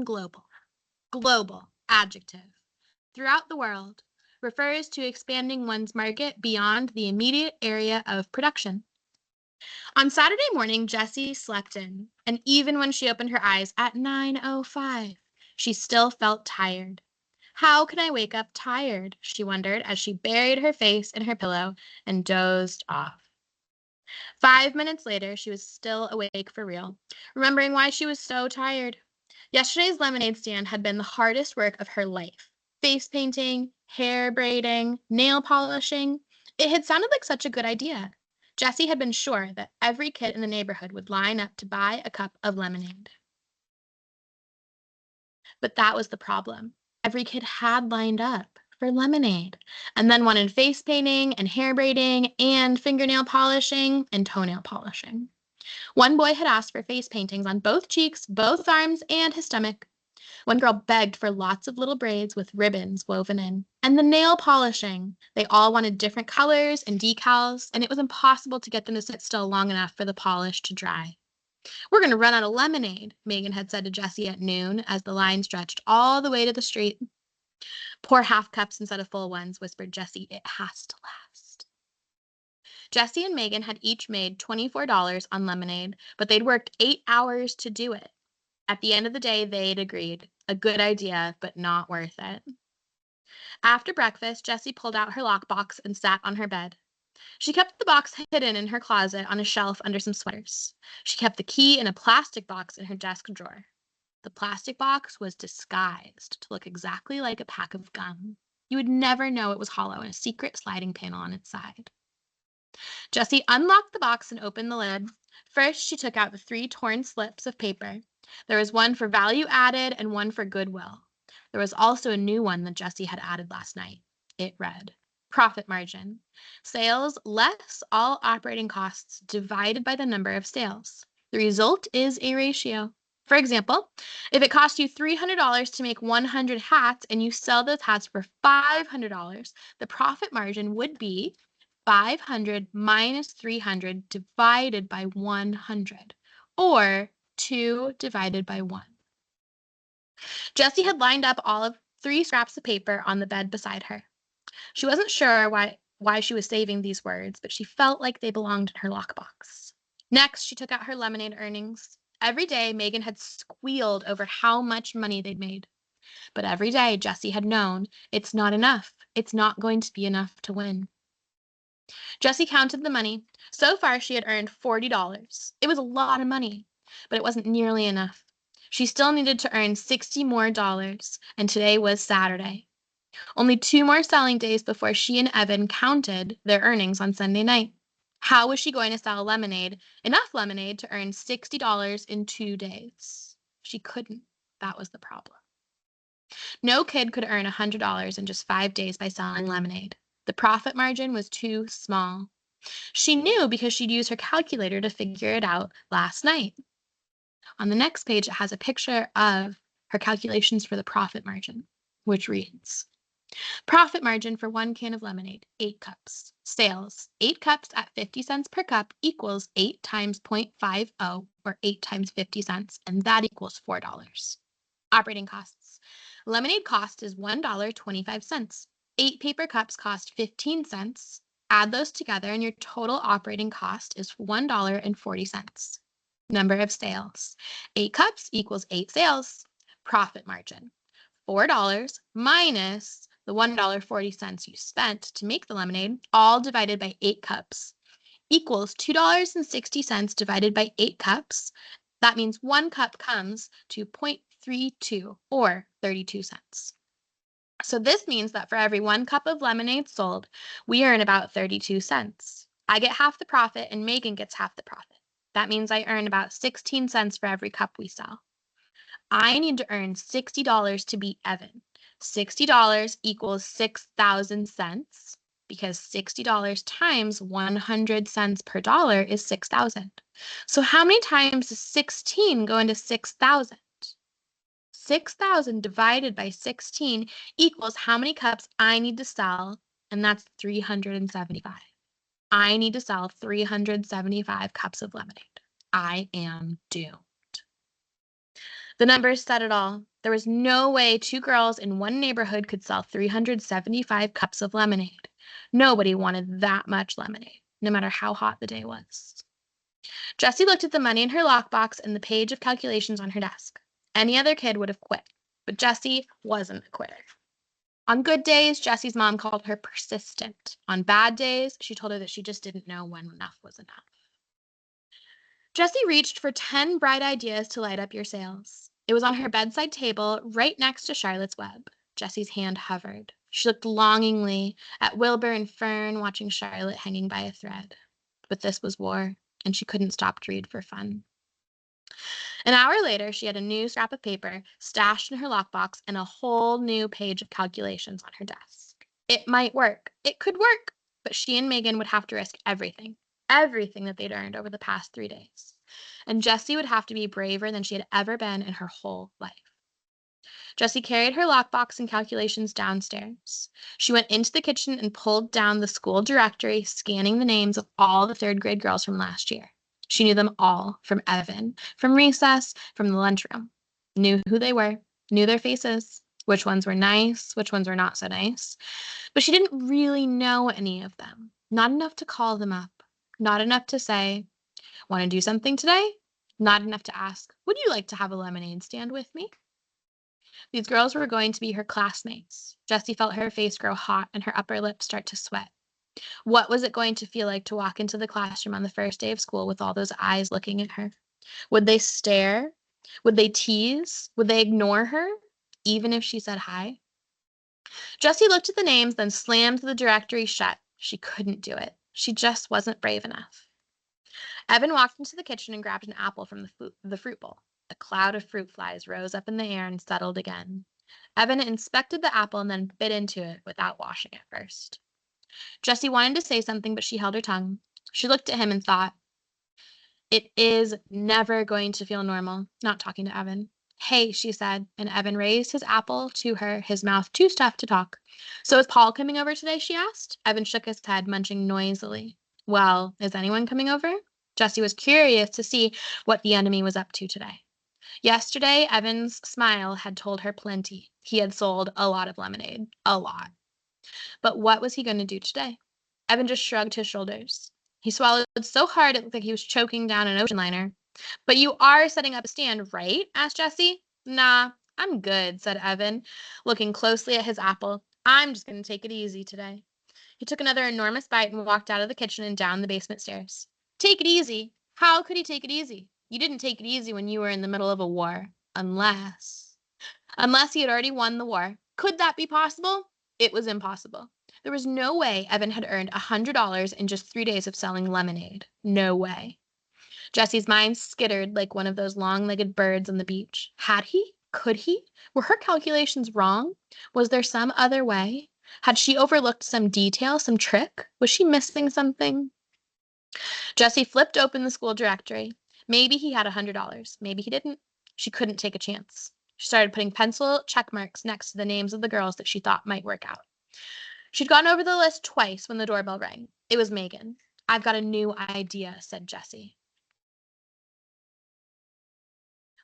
global. Global, adjective. Throughout the world, refers to expanding one's market beyond the immediate area of production. On Saturday morning, Jessie slept in, and even when she opened her eyes at 9:05, she still felt tired. How can I wake up tired? She wondered as she buried her face in her pillow and dozed off. 5 minutes later, she was still awake for real, remembering why she was so tired. Yesterday's lemonade stand had been the hardest work of her life. Face painting, hair braiding, nail polishing. It had sounded like such a good idea. Jessie had been sure that every kid in the neighborhood would line up to buy a cup of lemonade. But that was the problem. Every kid had lined up for lemonade and then wanted face painting and hair braiding and fingernail polishing and toenail polishing. One boy had asked for face paintings on both cheeks, both arms, and his stomach. One girl begged for lots of little braids with ribbons woven in. And the nail polishing. They all wanted different colors and decals, and it was impossible to get them to sit still long enough for the polish to dry. We're going to run out of lemonade, Megan had said to Jessie at noon as the line stretched all the way to the street. Pour half cups instead of full ones, whispered Jessie. It has to last. Jessie and Megan had each made $24 on lemonade, but they'd worked 8 hours to do it. At the end of the day, they'd agreed. A good idea, but not worth it. After breakfast, Jessie pulled out her lockbox and sat on her bed. She kept the box hidden in her closet on a shelf under some sweaters. She kept the key in a plastic box in her desk drawer. The plastic box was disguised to look exactly like a pack of gum. You would never know it was hollow and a secret sliding panel on its side. Jessie unlocked the box and opened the lid. First, she took out the 3 torn slips of paper. There was one for value added and one for goodwill. There was also a new one that Jessie had added last night. It read, profit margin. Sales less all operating costs divided by the number of sales. The result is a ratio. For example, if it cost you $300 to make 100 hats and you sell those hats for $500, the profit margin would be 500 minus 300 divided by 100, or 2 divided by 1. Jessie had lined up all of 3 scraps of paper on the bed beside her. She wasn't sure why she was saving these words, but she felt like they belonged in her lockbox. Next, she took out her lemonade earnings. Every day, Megan had squealed over how much money they'd made. But every day, Jessie had known it's not enough. It's not going to be enough to win. Jessie counted the money. So far, she had earned $40. It was a lot of money, but it wasn't nearly enough. She still needed to earn $60 more, and today was Saturday. Only 2 more selling days before she and Evan counted their earnings on Sunday night. How was she going to sell enough lemonade to earn $60 in 2 days? She couldn't. That was the problem. No kid could earn $100 in just 5 days by selling lemonade. The profit margin was too small. She knew because she'd used her calculator to figure it out last night. On the next page, it has a picture of her calculations for the profit margin, which reads, profit margin for 1 can of lemonade, 8 cups. Sales, 8 cups at 50 cents per cup equals 8 times 0.50, or 8 times 50 cents, and that equals $4. Operating costs. Lemonade cost is $1.25. 8 paper cups cost 15 cents. Add those together and your total operating cost is $1.40. Number of sales. 8 cups equals 8 sales. Profit margin. $4 minus the $1.40 you spent to make the lemonade, all divided by 8 cups, equals $2.60 divided by 8 cups. That means 1 cup comes to 0.32, or 32 cents. So this means that for every 1 cup of lemonade sold, we earn about 32 cents. I get half the profit and Megan gets half the profit. That means I earn about 16 cents for every cup we sell. I need to earn $60 to beat Evan. $60 equals 6,000 cents because $60 times 100 cents per dollar is 6,000. So how many times does 16 go into 6,000? 6,000 divided by 16 equals how many cups I need to sell, and that's 375. I need to sell 375 cups of lemonade. I am doomed. The numbers said it all. There was no way two girls in one neighborhood could sell 375 cups of lemonade. Nobody wanted that much lemonade, no matter how hot the day was. Jessie looked at the money in her lockbox and the page of calculations on her desk. Any other kid would have quit, but Jessie wasn't a quitter. On good days, Jessie's mom called her persistent. On bad days, she told her that she just didn't know when enough was enough. Jessie reached for 10 bright ideas to light up your sails. It was on her bedside table, right next to Charlotte's Web. Jessie's hand hovered. She looked longingly at Wilbur and Fern, watching Charlotte hanging by a thread. But this was war, and she couldn't stop to read for fun. An hour later, she had a new scrap of paper stashed in her lockbox and a whole new page of calculations on her desk. It might work. It could work. But she and Megan would have to risk everything that they'd earned over the past 3 days. And Jessie would have to be braver than she had ever been in her whole life. Jessie carried her lockbox and calculations downstairs. She went into the kitchen and pulled down the school directory, scanning the names of all the third-grade girls from last year. She knew them all, from Evan, from recess, from the lunchroom. Knew who they were, knew their faces, which ones were nice, which ones were not so nice. But she didn't really know any of them. Not enough to call them up. Not enough to say, "Want to do something today?" Not enough to ask, "Would you like to have a lemonade stand with me?" These girls were going to be her classmates. Jessie felt her face grow hot and her upper lip start to sweat. What was it going to feel like to walk into the classroom on the first day of school with all those eyes looking at her? Would they stare? Would they tease? Would they ignore her, even if she said hi? Jessie looked at the names, then slammed the directory shut. She couldn't do it. She just wasn't brave enough. Evan walked into the kitchen and grabbed an apple from the fruit bowl. A cloud of fruit flies rose up in the air and settled again. Evan inspected the apple and then bit into it without washing it first. Jessie wanted to say something, but she held her tongue. She looked at him and thought, "It is never going to feel normal, not talking to Evan." "Hey," she said, and Evan raised his apple to her, his mouth too stuffed to talk. "So is Paul coming over today?" she asked. Evan shook his head, munching noisily. "Well, is anyone coming over?" Jessie was curious to see what the enemy was up to today. Yesterday, Evan's smile had told her plenty. He had sold a lot of lemonade. A lot. But what was he going to do today? Evan just shrugged his shoulders. He swallowed so hard it looked like he was choking down an ocean liner. "But you are setting up a stand, right?" asked Jessie. "Nah, I'm good," said Evan, looking closely at his apple. "I'm just going to take it easy today." He took another enormous bite and walked out of the kitchen and down the basement stairs. Take it easy? How could he take it easy? You didn't take it easy when you were in the middle of a war. Unless he had already won the war. Could that be possible? It was impossible. There was no way Evan had earned $100 in just 3 days of selling lemonade. No way. Jessie's mind skittered like one of those long-legged birds on the beach. Had he? Could he? Were her calculations wrong? Was there some other way? Had she overlooked some detail, some trick? Was she missing something? Jessie flipped open the school directory. Maybe he had $100. Maybe he didn't. She couldn't take a chance. She started putting pencil check marks next to the names of the girls that she thought might work out. She'd gone over the list twice when the doorbell rang. It was Megan. "I've got a new idea," said Jessie.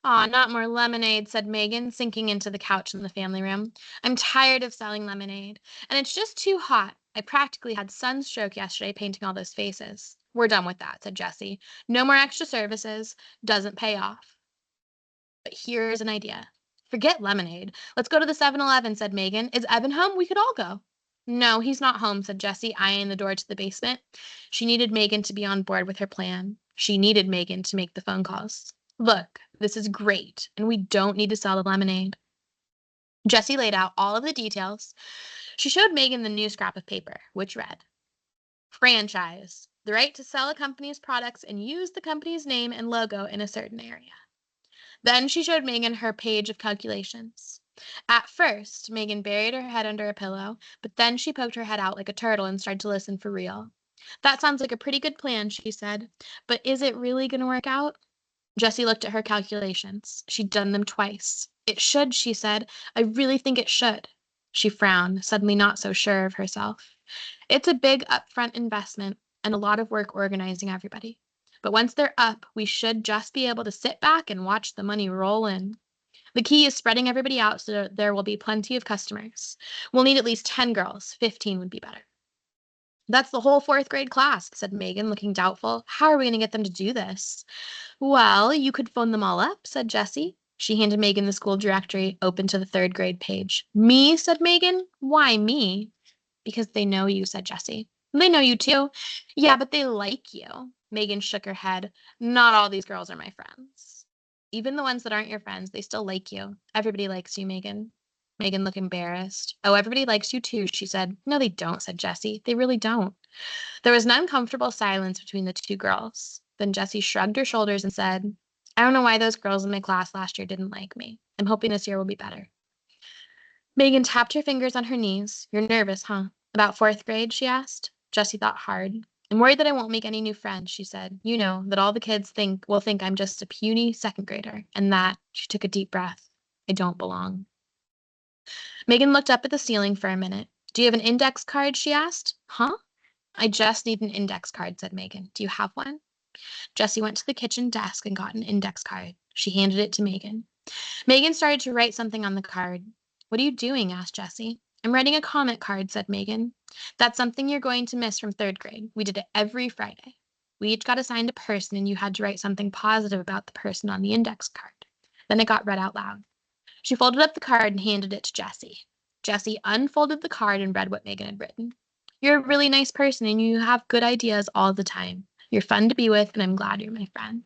"Aw, not more lemonade," said Megan, sinking into the couch in the family room. "I'm tired of selling lemonade. And it's just too hot. I practically had sunstroke yesterday painting all those faces." "We're done with that," said Jessie. "No more extra services. Doesn't pay off. But here's an idea. Forget lemonade. Let's go to the 7-Eleven," said Megan. "Is Evan home? We could all go." "No, he's not home," said Jessie, eyeing the door to the basement. She needed Megan to be on board with her plan. She needed Megan to make the phone calls. "Look, this is great, and we don't need to sell the lemonade." Jessie laid out all of the details. She showed Megan the new scrap of paper, which read, "Franchise, the right to sell a company's products and use the company's name and logo in a certain area." Then she showed Megan her page of calculations. At first, Megan buried her head under a pillow, but then she poked her head out like a turtle and started to listen for real. "That sounds like a pretty good plan," she said. "But is it really going to work out?" Jessie looked at her calculations. She'd done them twice. "It should," she said. "I really think it should." She frowned, suddenly not so sure of herself. "It's a big upfront investment and a lot of work organizing everybody. But once they're up, we should just be able to sit back and watch the money roll in." The key is spreading everybody out so that there will be plenty of customers. We'll need at least 10 girls. 15 would be better. That's the whole fourth grade class, said Megan, looking doubtful. How are we going to get them to do this? Well, you could phone them all up, said Jessie. She handed Megan the school directory, open to the third grade page. Me, said Megan. Why me? Because they know you, said Jessie. They know you too. Yeah, but they like you. Megan shook her head. Not all these girls are my friends. Even the ones that aren't your friends, they still like you. Everybody likes you, Megan. Megan looked embarrassed. Oh, everybody likes you too, she said. No, they don't, said Jessie. They really don't. There was an uncomfortable silence between the two girls. Then Jessie shrugged her shoulders and said, I don't know why those girls in my class last year didn't like me. I'm hoping this year will be better. Megan tapped her fingers on her knees. You're nervous, huh? About fourth grade, she asked. Jessie thought hard. I'm worried that I won't make any new friends, she said. You know, that all the kids will think I'm just a puny second grader, and that, she took a deep breath, I don't belong. Megan looked up at the ceiling for a minute. Do you have an index card, she asked. Huh? I just need an index card, said Megan. Do you have one? Jessie went to the kitchen desk and got an index card. She handed it to Megan. Megan started to write something on the card. What are you doing? Asked Jessie. I'm writing a comment card, said Megan. That's something you're going to miss from third grade. We did it every Friday. We each got assigned a person, and you had to write something positive about the person on the index card. Then it got read out loud. She folded up the card and handed it to Jessie. Jessie unfolded the card and read what Megan had written. You're a really nice person, and you have good ideas all the time. You're fun to be with, and I'm glad you're my friend.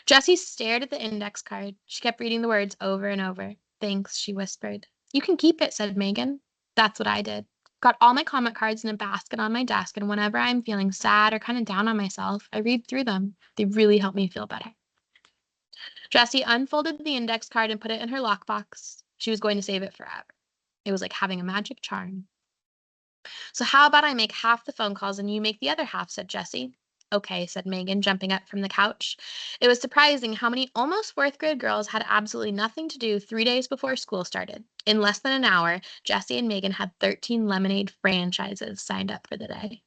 Jessie stared at the index card. She kept reading the words over and over. Thanks, she whispered. You can keep it, said Megan. That's what I did. Got all my comment cards in a basket on my desk, and whenever I'm feeling sad or kind of down on myself, I read through them. They really help me feel better. Jessie unfolded the index card and put it in her lockbox. She was going to save it forever. It was like having a magic charm. So how about I make half the phone calls and you make the other half, said Jessie. Okay, said Megan, jumping up from the couch. It was surprising how many almost fourth grade girls had absolutely nothing to do 3 days before school started. In less than an hour, Jessie and Megan had 13 lemonade franchises signed up for the day.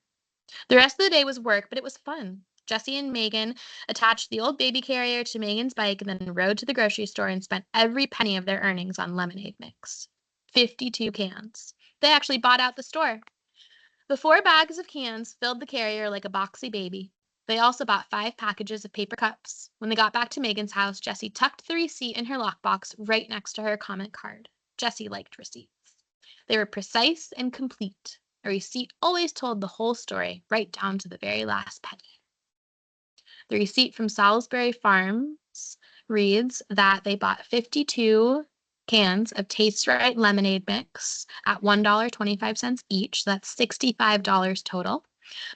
The rest of the day was work, but it was fun. Jessie and Megan attached the old baby carrier to Megan's bike and then rode to the grocery store and spent every penny of their earnings on lemonade mix. 52 cans. They actually bought out the store. The 4 bags of cans filled the carrier like a boxy baby. They also bought 5 packages of paper cups. When they got back to Megan's house, Jessie tucked the receipt in her lockbox right next to her comment card. Jessie liked receipts. They were precise and complete. A receipt always told the whole story, right down to the very last penny. The receipt from Salisbury Farms reads that they bought 52 cans of Taste Right lemonade mix at $1.25 each. So that's $65 total,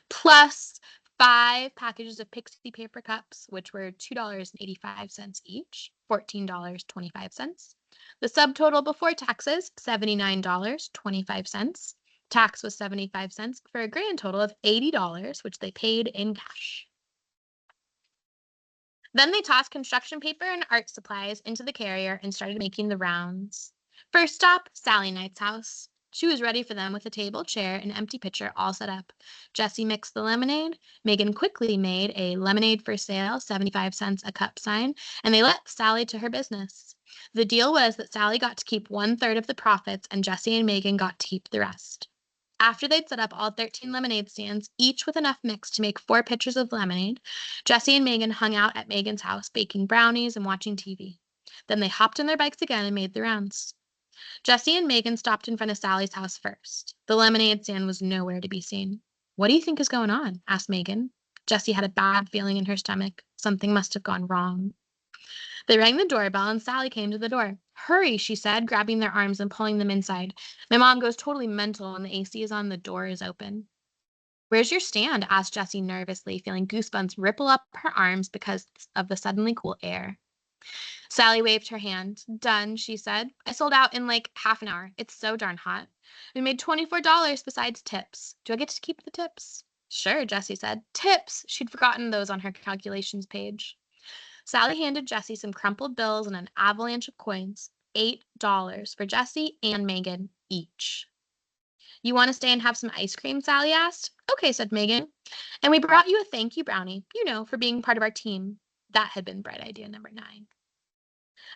plus 5 packages of Pixie paper cups, which were $2.85 each, $14.25. The subtotal before taxes, $79.25. Tax was 75 cents for a grand total of $80, which they paid in cash. Then they tossed construction paper and art supplies into the carrier and started making the rounds. First stop, Sally Knight's house. She was ready for them with a table, chair, and empty pitcher all set up. Jessie mixed the lemonade. Megan quickly made a lemonade for sale, 75 cents a cup sign, and they let Sally to her business. The deal was that Sally got to keep 1/3 of the profits and Jessie and Megan got to keep the rest. After they'd set up all 13 lemonade stands, each with enough mix to make 4 pitchers of lemonade, Jessie and Megan hung out at Megan's house, baking brownies and watching TV. Then they hopped on their bikes again and made the rounds. Jessie and Megan stopped in front of Sally's house first. The lemonade stand was nowhere to be seen. What do you think is going on? Asked Megan. Jessie had a bad feeling in her stomach. Something must have gone wrong. They rang the doorbell and Sally came to the door. Hurry, she said, grabbing their arms and pulling them inside. My mom goes totally mental when the AC is on, the door is open. Where's your stand? Asked Jessie nervously, feeling goosebumps ripple up her arms because of the suddenly cool air. Sally waved her hand. Done, she said. I sold out in like half an hour. It's so darn hot. We made $24 besides tips. Do I get to keep the tips? Sure, Jessie said. Tips! She'd forgotten those on her calculations page. Sally handed Jessie some crumpled bills and an avalanche of coins. $8 for Jessie and Megan each. You want to stay and have some ice cream? Sally asked. Okay, said Megan. And we brought you a thank you brownie, for being part of our team. That had been bright idea number 9.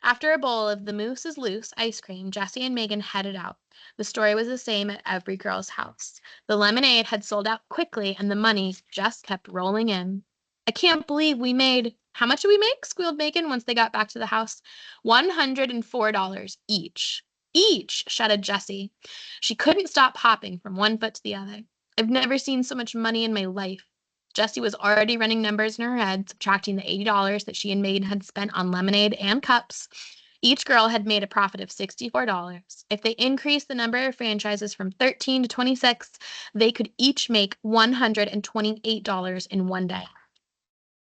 After a bowl of the Moose is Loose ice cream, Jessie and Megan headed out. The story was the same at every girl's house. The lemonade had sold out quickly, and the money just kept rolling in. I can't believe we made. How much did we make? Squealed Megan once they got back to the house. $104 each. Each, shouted Jessie. She couldn't stop hopping from one foot to the other. I've never seen so much money in my life. Jessie was already running numbers in her head, subtracting the $80 that she and Megan had spent on lemonade and cups. Each girl had made a profit of $64. If they increased the number of franchises from 13 to 26, they could each make $128 in one day.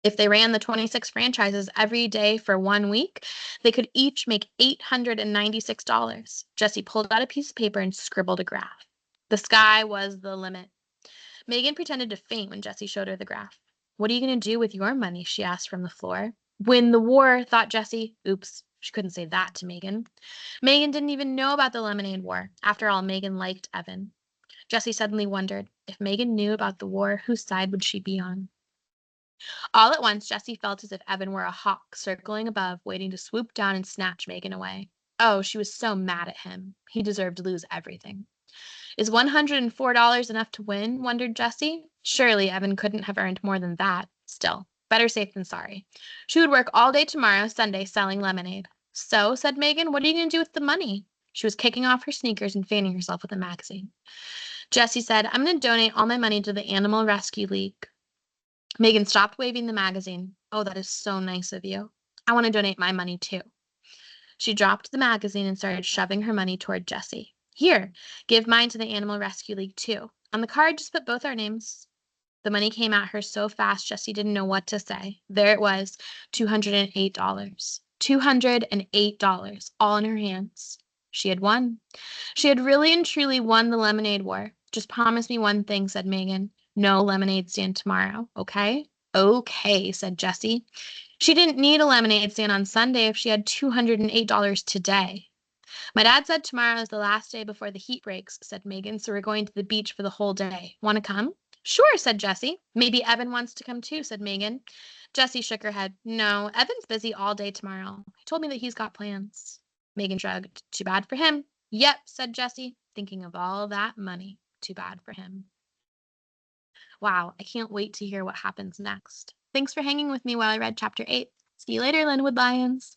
If they ran the 26 franchises every day for 1 week, they could each make $896. Jessie pulled out a piece of paper and scribbled a graph. The sky was the limit. Megan pretended to faint when Jessie showed her the graph. What are you going to do with your money? She asked from the floor. Win the war, thought Jessie. Oops, she couldn't say that to Megan. Megan didn't even know about the lemonade war. After all, Megan liked Evan. Jessie suddenly wondered, if Megan knew about the war, whose side would she be on? All at once, Jessie felt as if Evan were a hawk circling above, waiting to swoop down and snatch Megan away. Oh, she was so mad at him. He deserved to lose everything. Is $104 enough to win? Wondered Jessie. Surely Evan couldn't have earned more than that. Still, better safe than sorry. She would work all day tomorrow, Sunday, selling lemonade. So, said Megan, what are you going to do with the money? She was kicking off her sneakers and fanning herself with a magazine. Jessie said, I'm going to donate all my money to the Animal Rescue League. Megan stopped waving the magazine. Oh, that is so nice of you. I want to donate my money too. She dropped the magazine and started shoving her money toward Jessie. Here, give mine to the Animal Rescue League too. On the card, just put both our names. The money came at her so fast, Jessie didn't know what to say. There it was, $208. $208, all in her hands. She had won. She had really and truly won the lemonade war. Just promise me one thing, said Megan. No lemonade stand tomorrow, okay? Okay, said Jessie. She didn't need a lemonade stand on Sunday if she had $208 today. My dad said tomorrow is the last day before the heat breaks, said Megan, so we're going to the beach for the whole day. Want to come? Sure, said Jessie. Maybe Evan wants to come too, said Megan. Jessie shook her head. No, Evan's busy all day tomorrow. He told me that he's got plans. Megan shrugged. Too bad for him. Yep, said Jessie, thinking of all that money. Too bad for him. Wow, I can't wait to hear what happens next. Thanks for hanging with me while I read Chapter 8. See you later, Linwood Lions.